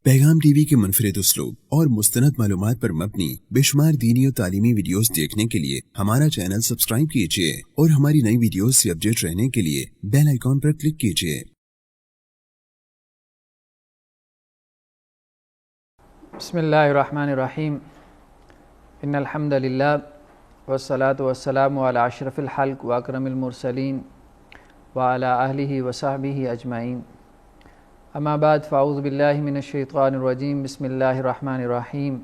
پیغام T V کے منفرد اسلوب اور مستند معلومات پر مبنی بے شمار دینی اور تعلیمی ویڈیوز دیکھنے کے لیے ہمارا چینل سبسکرائب کیجیے اور ہماری نئی ویڈیوز سے اپڈیٹ رہنے کے لیے بیل آئیکن پر کلک کیجیے۔ بسم اللہ الرحمن الرحیم، ان الحمد للہ والصلاة والسلام علی اشرف الخلق واکرم المرسلین وعلی آلہ وصحبہ اجمعین، اما بعد فاعوذ باللہ من الشیطان الرجیم، بسم اللہ الرحمن الرحیم۔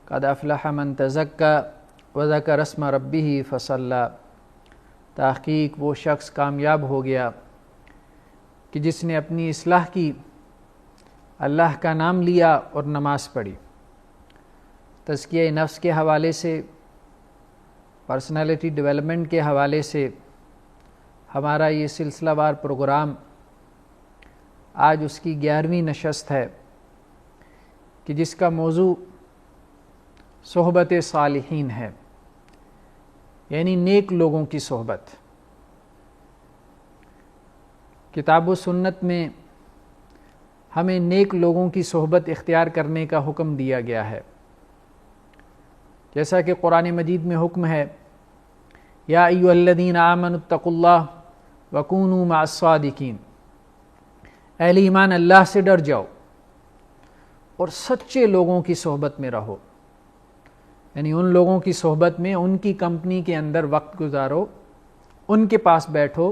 قد افلح من تزکی وذکر اسم ربہ فصلی، تحقیق وہ شخص کامیاب ہو گیا کہ جس نے اپنی اصلاح کی، اللہ کا نام لیا اور نماز پڑھی۔ تزکیہ نفس کے حوالے سے، پرسنالٹی ڈیولپمنٹ کے حوالے سے ہمارا یہ سلسلہ وار پروگرام آج اس کی 11ویں نشست ہے کہ جس کا موضوع صحبت صالحین ہے، یعنی نیک لوگوں کی صحبت۔ کتاب و سنت میں ہمیں نیک لوگوں کی صحبت اختیار کرنے کا حکم دیا گیا ہے، جیسا کہ قرآن مجید میں حکم ہے، یا ایھا الذین آمنوا اتقوا اللہ وکونوا مع الصادقین، اہل ایمان اللہ سے ڈر جاؤ اور سچے لوگوں کی صحبت میں رہو، یعنی ان لوگوں کی صحبت میں، ان کی کمپنی کے اندر وقت گزارو، ان کے پاس بیٹھو،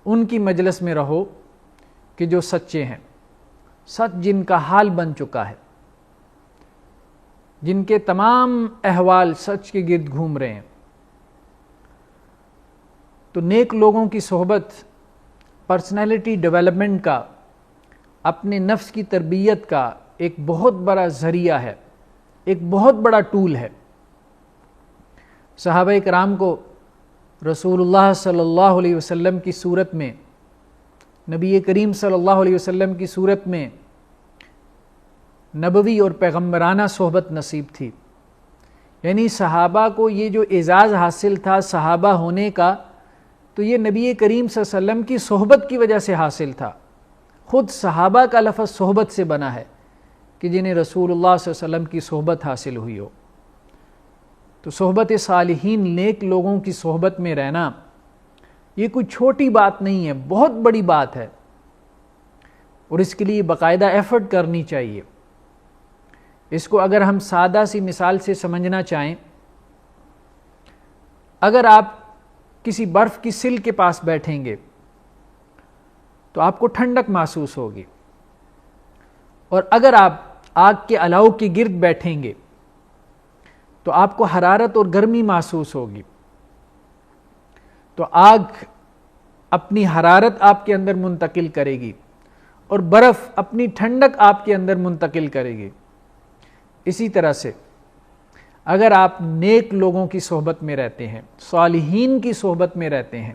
ان کی مجلس میں رہو کہ جو سچے ہیں، سچ جن کا حال بن چکا ہے، جن کے تمام احوال سچ کے گرد گھوم رہے ہیں۔ تو نیک لوگوں کی صحبت پرسنالٹی ڈیولپمنٹ کا، اپنے نفس کی تربیت کا ایک بہت بڑا ذریعہ ہے، ایک بہت بڑا ٹول ہے۔ صحابہ کرام کو رسول اللہ صلی اللہ علیہ وسلم کی صورت میں، نبی کریم صلی اللہ علیہ وسلم کی صورت میں نبوی اور پیغمبرانہ صحبت نصیب تھی، یعنی صحابہ کو یہ جو اعزاز حاصل تھا صحابہ ہونے کا، تو یہ نبی کریم صلی اللہ علیہ وسلم کی صحبت کی وجہ سے حاصل تھا۔ خود صحابہ کا لفظ صحبت سے بنا ہے کہ جنہیں رسول اللہ صلی اللہ علیہ وسلم کی صحبت حاصل ہوئی ہو۔ تو صحبت صالحین، نیک لوگوں کی صحبت میں رہنا، یہ کوئی چھوٹی بات نہیں ہے، بہت بڑی بات ہے، اور اس کے لیے باقاعدہ ایفرٹ کرنی چاہیے۔ اس کو اگر ہم سادہ سی مثال سے سمجھنا چاہیں، اگر آپ کسی برف کی سل کے پاس بیٹھیں گے تو آپ کو ٹھنڈک محسوس ہوگی، اور اگر آپ آگ کے الاؤ کے گرد بیٹھیں گے تو آپ کو حرارت اور گرمی محسوس ہوگی۔ تو آگ اپنی حرارت آپ کے اندر منتقل کرے گی اور برف اپنی ٹھنڈک آپ کے اندر منتقل کرے گی۔ اسی طرح سے اگر آپ نیک لوگوں کی صحبت میں رہتے ہیں، صالحین کی صحبت میں رہتے ہیں،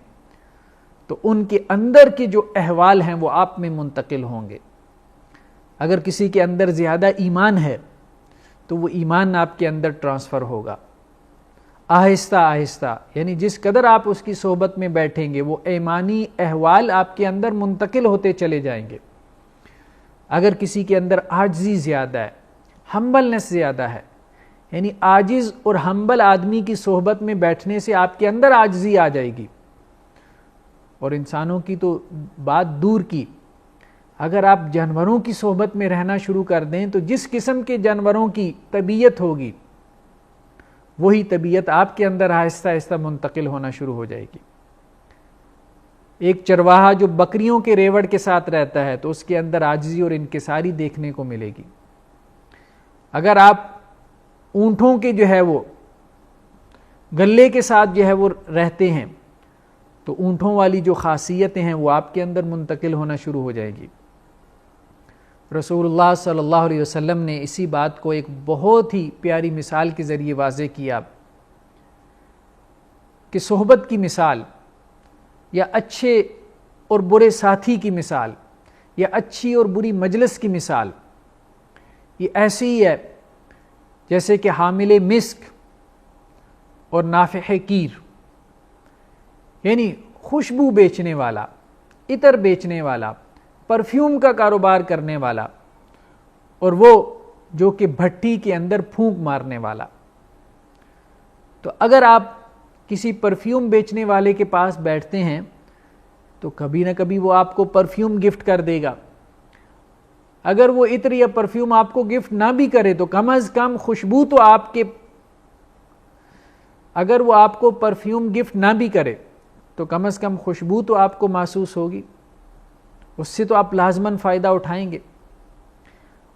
تو ان کے اندر کے جو احوال ہیں وہ آپ میں منتقل ہوں گے۔ اگر کسی کے اندر زیادہ ایمان ہے تو وہ ایمان آپ کے اندر ٹرانسفر ہوگا، آہستہ آہستہ، یعنی جس قدر آپ اس کی صحبت میں بیٹھیں گے وہ ایمانی احوال آپ کے اندر منتقل ہوتے چلے جائیں گے۔ اگر کسی کے اندر عاجزی زیادہ ہے، ہمبلنس زیادہ ہے، یعنی عاجز اور ہمبل آدمی کی صحبت میں بیٹھنے سے آپ کے اندر عاجزی آ جائے گی، اور انسانوں کی تو بات دور کی، اگر آپ جانوروں کی صحبت میں رہنا شروع کر دیں تو جس قسم کے جانوروں کی طبیعت ہوگی وہی طبیعت آپ کے اندر آہستہ آہستہ منتقل ہونا شروع ہو جائے گی۔ ایک چرواہا جو بکریوں کے ریوڑ کے ساتھ رہتا ہے تو اس کے اندر عاجزی اور انکساری دیکھنے کو ملے گی۔ اگر آپ اونٹوں کے جو ہے وہ گلے کے ساتھ جو ہے وہ رہتے ہیں تو اونٹوں والی جو خاصیتیں ہیں وہ آپ کے اندر منتقل ہونا شروع ہو جائے گی۔ رسول اللہ صلی اللہ علیہ وسلم نے اسی بات کو ایک بہت ہی پیاری مثال کے ذریعے واضح کیا کہ صحبت کی مثال، یا اچھے اور برے ساتھی کی مثال، یا اچھی اور بری مجلس کی مثال، یہ ایسی ہی ہے جیسے کہ حامل مسک اور نافح کیر، یعنی خوشبو بیچنے والا، عطر بیچنے والا، پرفیوم کا کاروبار کرنے والا اور وہ جو کہ بھٹی کے اندر پھونک مارنے والا. تو اگر آپ کسی پرفیوم بیچنے والے کے پاس بیٹھتے ہیں تو کبھی نہ کبھی وہ آپ کو پرفیوم گفٹ کر دے گا. اگر وہ عطر یا پرفیوم آپ کو گفٹ نہ بھی کرے تو کم از کم خوشبو تو آپ کے، اگر وہ آپ کو پرفیوم گفٹ نہ بھی کرے تو کم از کم خوشبو تو آپ کو محسوس ہوگی، اس سے تو آپ لازماً فائدہ اٹھائیں گے.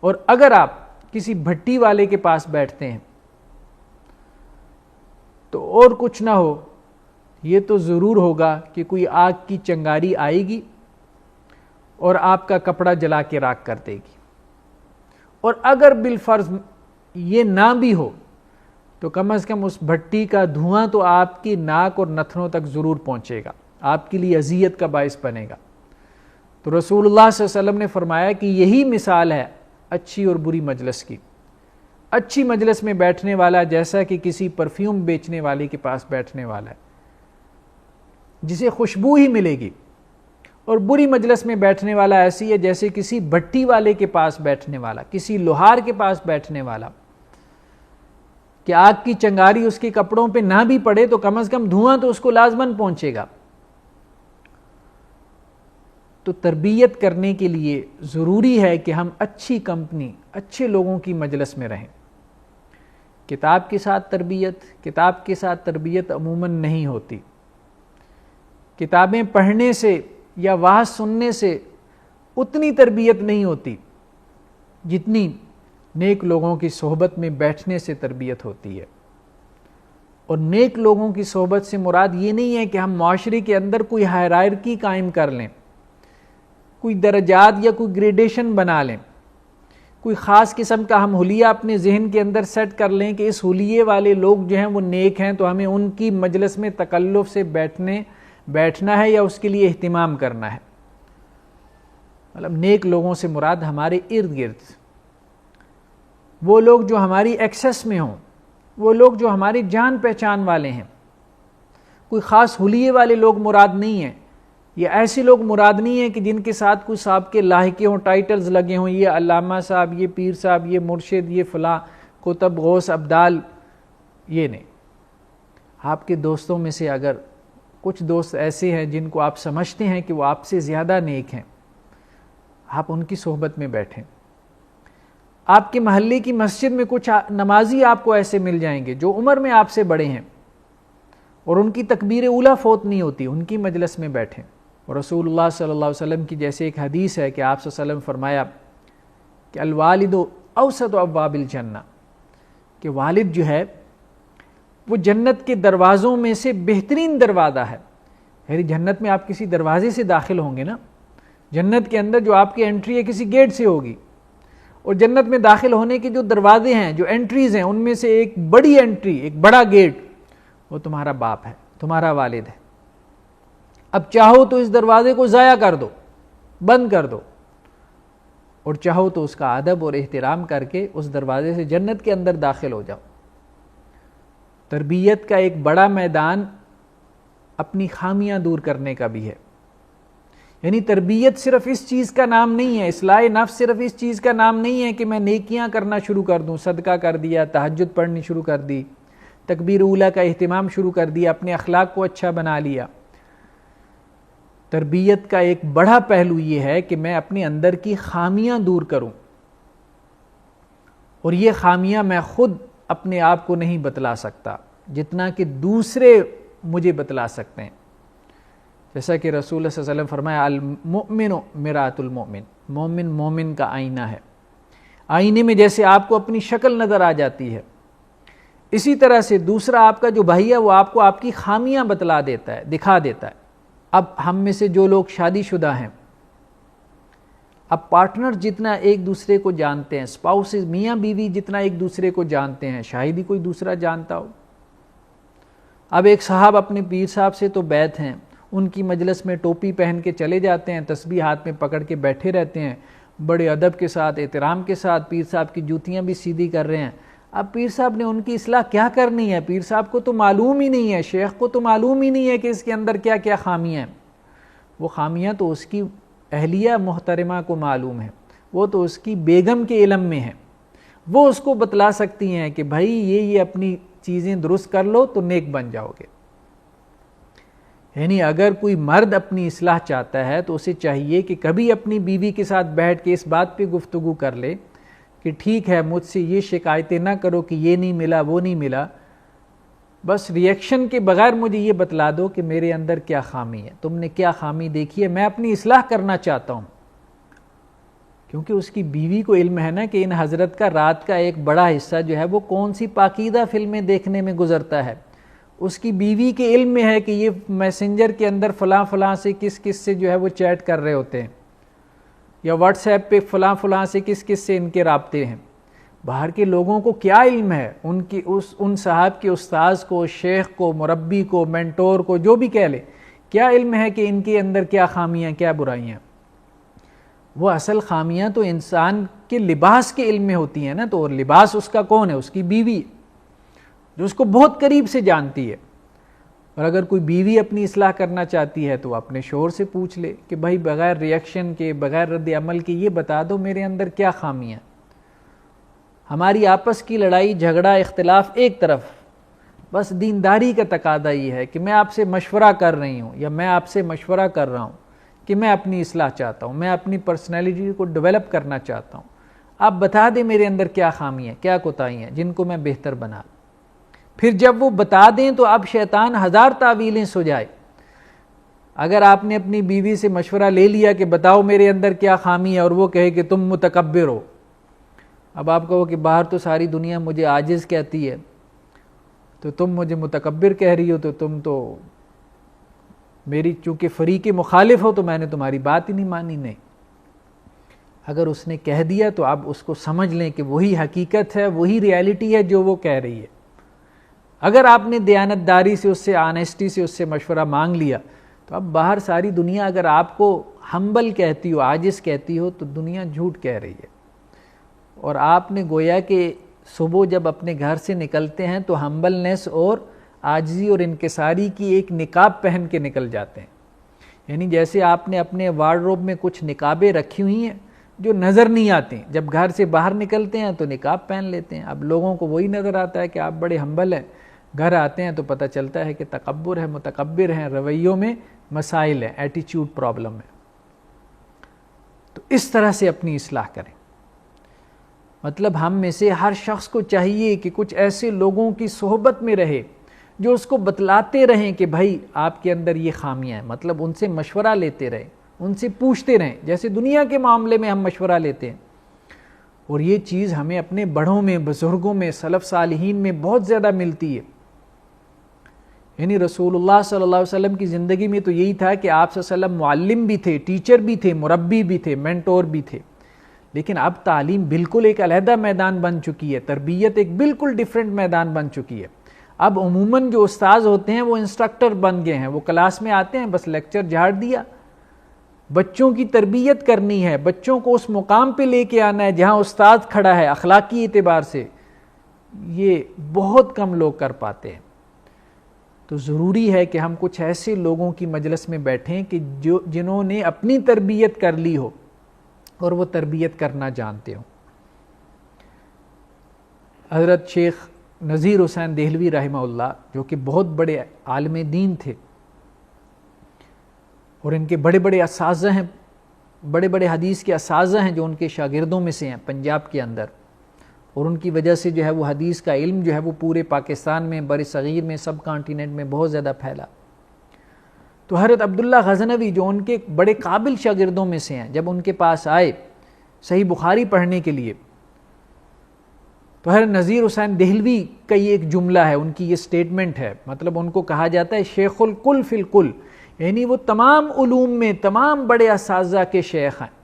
اور اگر آپ کسی بھٹی والے کے پاس بیٹھتے ہیں تو اور کچھ نہ ہو یہ تو ضرور ہوگا کہ کوئی آگ کی چنگاری آئے گی اور آپ کا کپڑا جلا کے راکھ کر دے گی. اور اگر بالفرض یہ نہ بھی ہو تو کم از کم اس بھٹی کا دھواں تو آپ کی ناک اور نتھنوں تک ضرور پہنچے گا، آپ کے لیے اذیت کا باعث بنے گا. تو رسول اللہ صلی اللہ علیہ وسلم نے فرمایا کہ یہی مثال ہے اچھی اور بری مجلس کی. اچھی مجلس میں بیٹھنے والا جیسا کہ کسی پرفیوم بیچنے والے کے پاس بیٹھنے والا ہے جسے خوشبو ہی ملے گی، اور بری مجلس میں بیٹھنے والا ایسی ہے جیسے کسی بھٹی والے کے پاس بیٹھنے والا، کسی لوہار کے پاس بیٹھنے والا، کہ آگ کی چنگاری اس کے کپڑوں پہ نہ بھی پڑے تو کم از کم دھواں تو اس کو لازماً پہنچے گا. تو تربیت کرنے کے لیے ضروری ہے کہ ہم اچھی کمپنی، اچھے لوگوں کی مجلس میں رہیں. کتاب کے ساتھ تربیت عموماً نہیں ہوتی. کتابیں پڑھنے سے یا وعظ سننے سے اتنی تربیت نہیں ہوتی جتنی نیک لوگوں کی صحبت میں بیٹھنے سے تربیت ہوتی ہے. اور نیک لوگوں کی صحبت سے مراد یہ نہیں ہے کہ ہم معاشرے کے اندر کوئی ہائرارکی قائم کر لیں، کوئی درجات یا کوئی گریڈیشن بنا لیں، کوئی خاص قسم کا ہم حلیہ اپنے ذہن کے اندر سیٹ کر لیں کہ اس حلیے والے لوگ جو ہیں وہ نیک ہیں تو ہمیں ان کی مجلس میں تکلف سے بیٹھنا ہے یا اس کے لیے اہتمام کرنا ہے. مطلب نیک لوگوں سے مراد ہمارے ارد گرد وہ لوگ جو ہماری ایکسس میں ہوں، وہ لوگ جو ہماری جان پہچان والے ہیں. کوئی خاص حلیے والے لوگ مراد نہیں ہیں، یہ ایسے لوگ مراد نہیں ہیں کہ جن کے ساتھ کوئی صاحب کے لاحقے ہوں، ٹائٹلز لگے ہوں، یہ علامہ صاحب، یہ پیر صاحب، یہ مرشد، یہ فلاں قطب غوث ابدال. یہ نہیں. آپ کے دوستوں میں سے اگر کچھ دوست ایسے ہیں جن کو آپ سمجھتے ہیں کہ وہ آپ سے زیادہ نیک ہیں، آپ ان کی صحبت میں بیٹھیں. آپ کے محلے کی مسجد میں کچھ نمازی آپ کو ایسے مل جائیں گے جو عمر میں آپ سے بڑے ہیں اور ان کی تکبیر اولیٰ فوت نہیں ہوتی، ان کی مجلس میں بیٹھیں. اور رسول اللہ صلی اللہ علیہ وسلم کی جیسے ایک حدیث ہے کہ آپ صلی اللہ علیہ وسلم فرمایا کہ الوالد اوسط ابواب الجنہ، کہ والد جو ہے وہ جنت کے دروازوں میں سے بہترین دروازہ ہے. یعنی جنت میں آپ کسی دروازے سے داخل ہوں گے نا، جنت کے اندر جو آپ کی انٹری ہے کسی گیٹ سے ہوگی، اور جنت میں داخل ہونے کے جو دروازے ہیں، جو انٹریز ہیں، ان میں سے ایک بڑی انٹری، ایک بڑا گیٹ وہ تمہارا باپ ہے، تمہارا والد ہے. اب چاہو تو اس دروازے کو ضائع کر دو، بند کر دو، اور چاہو تو اس کا ادب اور احترام کر کے اس دروازے سے جنت کے اندر داخل ہو جاؤ. تربیت کا ایک بڑا میدان اپنی خامیاں دور کرنے کا بھی ہے. یعنی تربیت صرف اس چیز کا نام نہیں ہے، اصلاح نفس صرف اس چیز کا نام نہیں ہے کہ میں نیکیاں کرنا شروع کر دوں، صدقہ کر دیا، تہجد پڑھنی شروع کر دی، تکبیر اولیٰ کا اہتمام شروع کر دیا، اپنے اخلاق کو اچھا بنا لیا. تربیت کا ایک بڑا پہلو یہ ہے کہ میں اپنے اندر کی خامیاں دور کروں، اور یہ خامیاں میں خود اپنے آپ کو نہیں بتلا سکتا جتنا کہ دوسرے مجھے بتلا سکتے ہیں. جیسا کہ رسول اللہ صلی اللہ علیہ وسلم فرمایا المؤمن مرآۃ المؤمن، مومن مومن کا آئینہ ہے. آئینے میں جیسے آپ کو اپنی شکل نظر آ جاتی ہے، اسی طرح سے دوسرا آپ کا جو بھائی ہے وہ آپ کو آپ کی خامیاں بتلا دیتا ہے، دکھا دیتا ہے. اب ہم میں سے جو لوگ شادی شدہ ہیں، اب پارٹنر جتنا ایک دوسرے کو جانتے ہیں، اسپاؤسز میاں بیوی جتنا ایک دوسرے کو جانتے ہیں، شاید ہی کوئی دوسرا جانتا ہو. اب ایک صاحب اپنے پیر صاحب سے تو بیعت ہیں، ان کی مجلس میں ٹوپی پہن کے چلے جاتے ہیں، تسبیح ہاتھ میں پکڑ کے بیٹھے رہتے ہیں، بڑے ادب کے ساتھ، احترام کے ساتھ پیر صاحب کی جوتیاں بھی سیدھی کر رہے ہیں. اب پیر صاحب نے ان کی اصلاح کیا کرنی ہے؟ پیر صاحب کو تو معلوم ہی نہیں ہے، شیخ کو تو معلوم ہی نہیں ہے کہ اس کے اندر کیا کیا خامیاں ہیں. وہ خامیاں تو اس کی اہلیہ محترمہ کو معلوم ہے، وہ تو اس کی بیگم کے علم میں ہے، وہ اس کو بتلا سکتی ہیں کہ بھائی یہ اپنی چیزیں درست کر لو تو نیک بن جاؤ گے۔ یعنی اگر کوئی مرد اپنی اصلاح چاہتا ہے تو اسے چاہیے کہ کبھی اپنی بیوی کے ساتھ بیٹھ کے اس بات پہ گفتگو کر لے کہ ٹھیک ہے، مجھ سے یہ شکایتیں نہ کرو کہ یہ نہیں ملا وہ نہیں ملا، بس ری ایکشن کے بغیر مجھے یہ بتلا دو کہ میرے اندر کیا خامی ہے، تم نے کیا خامی دیکھی ہے، میں اپنی اصلاح کرنا چاہتا ہوں۔ کیونکہ اس کی بیوی کو علم ہے نا کہ ان حضرت کا رات کا ایک بڑا حصہ جو ہے وہ کون سی پاکیزہ فلمیں دیکھنے میں گزرتا ہے، اس کی بیوی کے علم میں ہے کہ یہ میسنجر کے اندر فلاں فلاں سے کس سے جو ہے وہ چیٹ کر رہے ہوتے ہیں، یا واٹس ایپ پہ فلاں فلاں سے کس سے ان کے رابطے ہیں۔ باہر کے لوگوں کو کیا علم ہے، ان صاحب کے استاذ کو، شیخ کو، مربی کو، مینٹور کو، جو بھی کہہ لے، کیا علم ہے کہ ان کے اندر کیا خامیاں کیا برائیاں؟ وہ اصل خامیاں تو انسان کے لباس کے علم میں ہوتی ہیں نا، تو لباس اس کا کون ہے؟ اس کی بیوی، جو اس کو بہت قریب سے جانتی ہے۔ اور اگر کوئی بیوی اپنی اصلاح کرنا چاہتی ہے تو اپنے شوہر سے پوچھ لے کہ بھائی بغیر ری ایکشن کے، بغیر رد عمل کے یہ بتا دو میرے اندر کیا خامیاں۔ ہماری آپس کی لڑائی جھگڑا اختلاف ایک طرف، بس دینداری کا تقاضا یہ ہے کہ میں آپ سے مشورہ کر رہی ہوں یا میں آپ سے مشورہ کر رہا ہوں کہ میں اپنی اصلاح چاہتا ہوں، میں اپنی پرسنالٹی کو ڈیولپ کرنا چاہتا ہوں، آپ بتا دیں میرے اندر کیا خامی ہیں، کیا کوتاہی ہیں جن کو میں بہتر بنا۔ پھر جب وہ بتا دیں تو اب شیطان ہزار تعویلیں سجائے۔ اگر آپ نے اپنی بیوی سے مشورہ لے لیا کہ بتاؤ میرے اندر کیا خامی ہے، اور وہ کہے کہ تم متکبر ہو، اب آپ کہو کہ باہر تو ساری دنیا مجھے عاجز کہتی ہے، تو تم مجھے متکبر کہہ رہی ہو، تو تم تو میری چونکہ فریق مخالف ہو تو میں نے تمہاری بات ہی نہیں مانی۔ نہیں، اگر اس نے کہہ دیا تو اب اس کو سمجھ لیں کہ وہی حقیقت ہے، وہی ریالٹی ہے جو وہ کہہ رہی ہے۔ اگر آپ نے دیانت داری سے، اس سے آنیسٹی سے اس سے مشورہ مانگ لیا، تو اب باہر ساری دنیا اگر آپ کو ہمبل کہتی ہو، عاجز کہتی ہو، تو دنیا جھوٹ کہہ رہی ہے۔ اور آپ نے گویا کہ صبح جب اپنے گھر سے نکلتے ہیں تو ہمبلنس اور عاجزی اور انکساری کی ایک نقاب پہن کے نکل جاتے ہیں، یعنی جیسے آپ نے اپنے وارڈروب میں کچھ نقابیں رکھی ہوئی ہیں جو نظر نہیں آتی، جب گھر سے باہر نکلتے ہیں تو نقاب پہن لیتے ہیں۔ اب لوگوں کو وہی نظر آتا ہے کہ آپ بڑے ہمبل ہیں، گھر آتے ہیں تو پتہ چلتا ہے کہ تکبر ہے، متکبر ہیں، رویوں میں مسائل ہیں، ایٹیچیوڈ پرابلم ہے۔ تو اس طرح سے اپنی اصلاح کریں۔ مطلب ہم میں سے ہر شخص کو چاہیے کہ کچھ ایسے لوگوں کی صحبت میں رہے جو اس کو بتلاتے رہیں کہ بھائی آپ کے اندر یہ خامیاں ہیں، مطلب ان سے مشورہ لیتے رہیں، ان سے پوچھتے رہیں، جیسے دنیا کے معاملے میں ہم مشورہ لیتے ہیں۔ اور یہ چیز ہمیں اپنے بڑوں میں، بزرگوں میں، سلف صالحین میں بہت زیادہ ملتی ہے۔ یعنی رسول اللہ صلی اللہ علیہ وسلم کی زندگی میں تو یہی تھا کہ آپ صلی اللہ علیہ وسلم معلم بھی تھے، ٹیچر بھی تھے، مربی بھی تھے، مینٹور بھی تھے، لیکن اب تعلیم بالکل ایک علیحدہ میدان بن چکی ہے، تربیت ایک بالکل ڈیفرنٹ میدان بن چکی ہے۔ اب عموماً جو استاذ ہوتے ہیں وہ انسٹرکٹر بن گئے ہیں، وہ کلاس میں آتے ہیں بس لیکچر جھاڑ دیا۔ بچوں کی تربیت کرنی ہے، بچوں کو اس مقام پہ لے کے آنا ہے جہاں استاد کھڑا ہے، اخلاقی اعتبار سے یہ بہت کم لوگ کر پاتے ہیں۔ تو ضروری ہے کہ ہم کچھ ایسے لوگوں کی مجلس میں بیٹھیں کہ جنہوں نے اپنی تربیت کر لی ہو اور وہ تربیت کرنا جانتے ہوں۔ حضرت شیخ نذیر حسین دہلوی رحمہ اللہ، جو کہ بہت بڑے عالم دین تھے اور ان کے بڑے بڑے اساتذہ ہیں، بڑے بڑے حدیث کے اساتذہ ہیں جو ان کے شاگردوں میں سے ہیں پنجاب کے اندر، اور ان کی وجہ سے جو ہے وہ حدیث کا علم جو ہے وہ پورے پاکستان میں، بر صغیر میں، سب کانٹیننٹ میں بہت زیادہ پھیلا۔ تو حضرت عبداللہ غزنوی جو ان کے بڑے قابل شاگردوں میں سے ہیں، جب ان کے پاس آئے صحیح بخاری پڑھنے کے لیے، تو حضرت نذیر حسین دہلوی کا یہ ایک جملہ ہے، ان کی یہ سٹیٹمنٹ ہے، مطلب ان کو کہا جاتا ہے شیخ الکل فی الکل، یعنی وہ تمام علوم میں تمام بڑے اساتذہ کے شیخ ہیں۔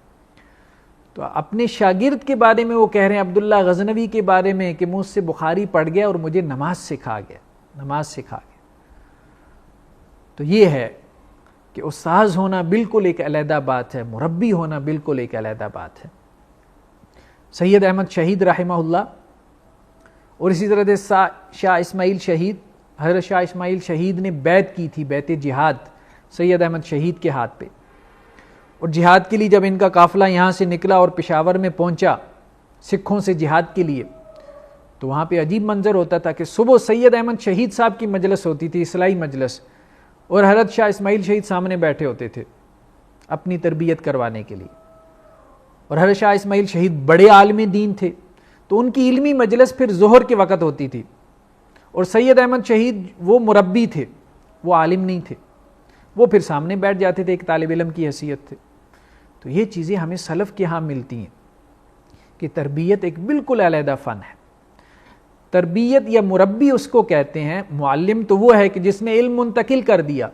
تو اپنے شاگرد کے بارے میں وہ کہہ رہے ہیں، عبداللہ غزنوی کے بارے میں، کہ مجھ سے بخاری پڑھ گیا اور مجھے نماز سکھا گیا، نماز سکھا گیا۔ تو یہ ہے کہ استاذ ہونا بالکل ایک علیحدہ بات ہے، مربی ہونا بالکل ایک علیحدہ بات ہے۔ سید احمد شہید رحمہ اللہ، اور اسی طرح سے شاہ اسماعیل شہید، حضرت شاہ اسماعیل شہید نے بیعت کی تھی، بیعت جہاد سید احمد شہید کے ہاتھ پہ، اور جہاد کے لیے جب ان کا قافلہ یہاں سے نکلا اور پشاور میں پہنچا سکھوں سے جہاد کے لیے، تو وہاں پہ عجیب منظر ہوتا تھا کہ صبح سید احمد شہید صاحب کی مجلس ہوتی تھی، اصلاحی مجلس، اور حضرت شاہ اسماعیل شہید سامنے بیٹھے ہوتے تھے اپنی تربیت کروانے کے لیے. اور حضرت شاہ اسماعیل شہید بڑے عالم دین تھے، تو ان کی علمی مجلس پھر ظہر کے وقت ہوتی تھی، اور سید احمد شہید وہ مربی تھے، وہ عالم نہیں تھے، وہ پھر سامنے بیٹھ جاتے تھے، ایک طالب علم کی حیثیت تھے. تو یہ چیزیں ہمیں سلف کے ہاں ملتی ہیں کہ تربیت ایک بالکل علیحدہ فن ہے. تربیت یا مربی اس کو کہتے ہیں. معلم تو وہ ہے کہ جس نے علم منتقل کر دیا،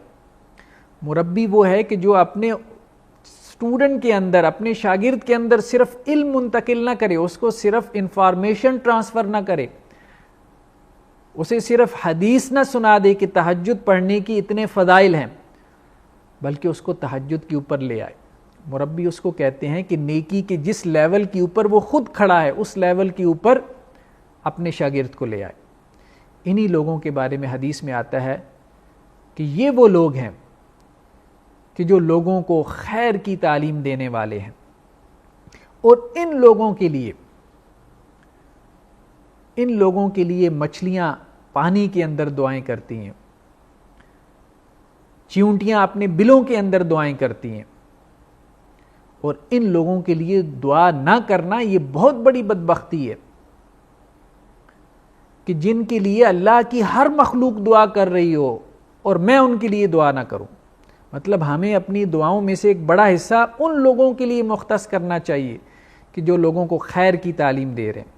مربی وہ ہے کہ جو اپنے اسٹوڈنٹ کے اندر، اپنے شاگرد کے اندر صرف علم منتقل نہ کرے، اس کو صرف انفارمیشن ٹرانسفر نہ کرے، اسے صرف حدیث نہ سنا دے کہ تہجد پڑھنے کی اتنے فضائل ہیں، بلکہ اس کو تہجد کے اوپر لے آئے. مربی اس کو کہتے ہیں کہ نیکی کے جس لیول کے اوپر وہ خود کھڑا ہے اس لیول کے اوپر اپنے شاگرد کو لے آئے. انہی لوگوں کے بارے میں حدیث میں آتا ہے کہ یہ وہ لوگ ہیں کہ جو لوگوں کو خیر کی تعلیم دینے والے ہیں، اور ان لوگوں کے لیے مچھلیاں پانی کے اندر دعائیں کرتی ہیں، چیونٹیاں اپنے بلوں کے اندر دعائیں کرتی ہیں. اور ان لوگوں کے لیے دعا نہ کرنا یہ بہت بڑی بدبختی ہے کہ جن کے لیے اللہ کی ہر مخلوق دعا کر رہی ہو اور میں ان کے لیے دعا نہ کروں. مطلب ہمیں اپنی دعاؤں میں سے ایک بڑا حصہ ان لوگوں کے لیے مختص کرنا چاہیے کہ جو لوگوں کو خیر کی تعلیم دے رہے ہیں.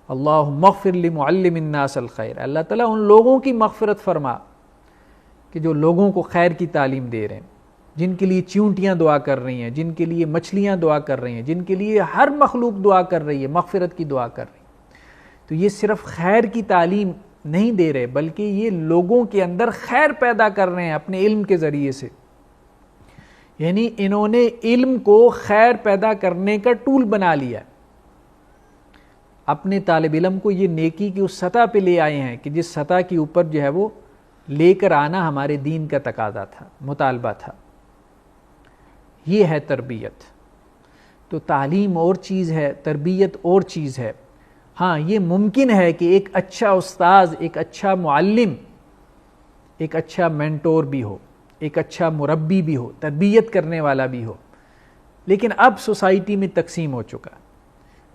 اللہم اغفر لمعلم الناس الخیر، اللہ تعالیٰ ان لوگوں کی مغفرت فرما کہ جو لوگوں کو خیر کی تعلیم دے رہے ہیں، جن کے لیے چیونٹیاں دعا کر رہی ہیں، جن کے لیے مچھلیاں دعا کر رہی ہیں، جن کے لیے ہر مخلوق دعا کر رہی ہے، مغفرت کی دعا کر رہی ہے. تو یہ صرف خیر کی تعلیم نہیں دے رہے، بلکہ یہ لوگوں کے اندر خیر پیدا کر رہے ہیں اپنے علم کے ذریعے سے. یعنی انہوں نے علم کو خیر پیدا کرنے کا ٹول بنا لیا. اپنے طالب علم کو یہ نیکی کی اس سطح پہ لے آئے ہیں کہ جس سطح کے اوپر جو ہے وہ لے کر آنا ہمارے دین کا تقاضا تھا، مطالبہ تھا. یہ ہے تربیت. تو تعلیم اور چیز ہے، تربیت اور چیز ہے. ہاں یہ ممکن ہے کہ ایک اچھا استاذ، ایک اچھا معلم، ایک اچھا مینٹور بھی ہو، ایک اچھا مربی بھی ہو، تربیت کرنے والا بھی ہو. لیکن اب سوسائٹی میں تقسیم ہو چکا.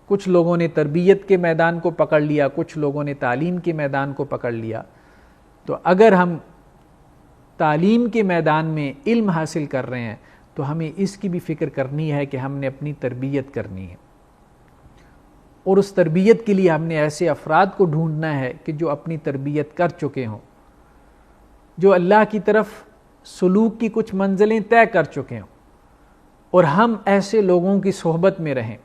کچھ لوگوں نے تربیت کے میدان کو پکڑ لیا، کچھ لوگوں نے تعلیم کے میدان کو پکڑ لیا. تو اگر ہم تعلیم کے میدان میں علم حاصل کر رہے ہیں تو ہمیں اس کی بھی فکر کرنی ہے کہ ہم نے اپنی تربیت کرنی ہے، اور اس تربیت کے لیے ہم نے ایسے افراد کو ڈھونڈنا ہے کہ جو اپنی تربیت کر چکے ہوں، جو اللہ کی طرف سلوک کی کچھ منزلیں طے کر چکے ہوں، اور ہم ایسے لوگوں کی صحبت میں رہیں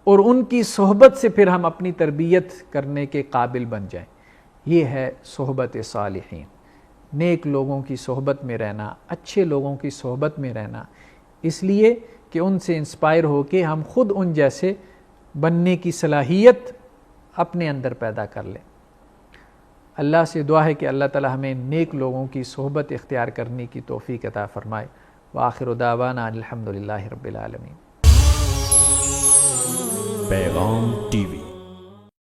اور ان کی صحبت سے پھر ہم اپنی تربیت کرنے کے قابل بن جائیں. یہ ہے صحبت صالحین، نیک لوگوں کی صحبت میں رہنا، اچھے لوگوں کی صحبت میں رہنا، اس لیے کہ ان سے انسپائر ہو کے ہم خود ان جیسے بننے کی صلاحیت اپنے اندر پیدا کر لیں. اللہ سے دعا ہے کہ اللہ تعالی ہمیں نیک لوگوں کی صحبت اختیار کرنے کی توفیق عطا فرمائے. وآخر دعوانا الحمدللہ رب العالمین. پیغام ٹی وی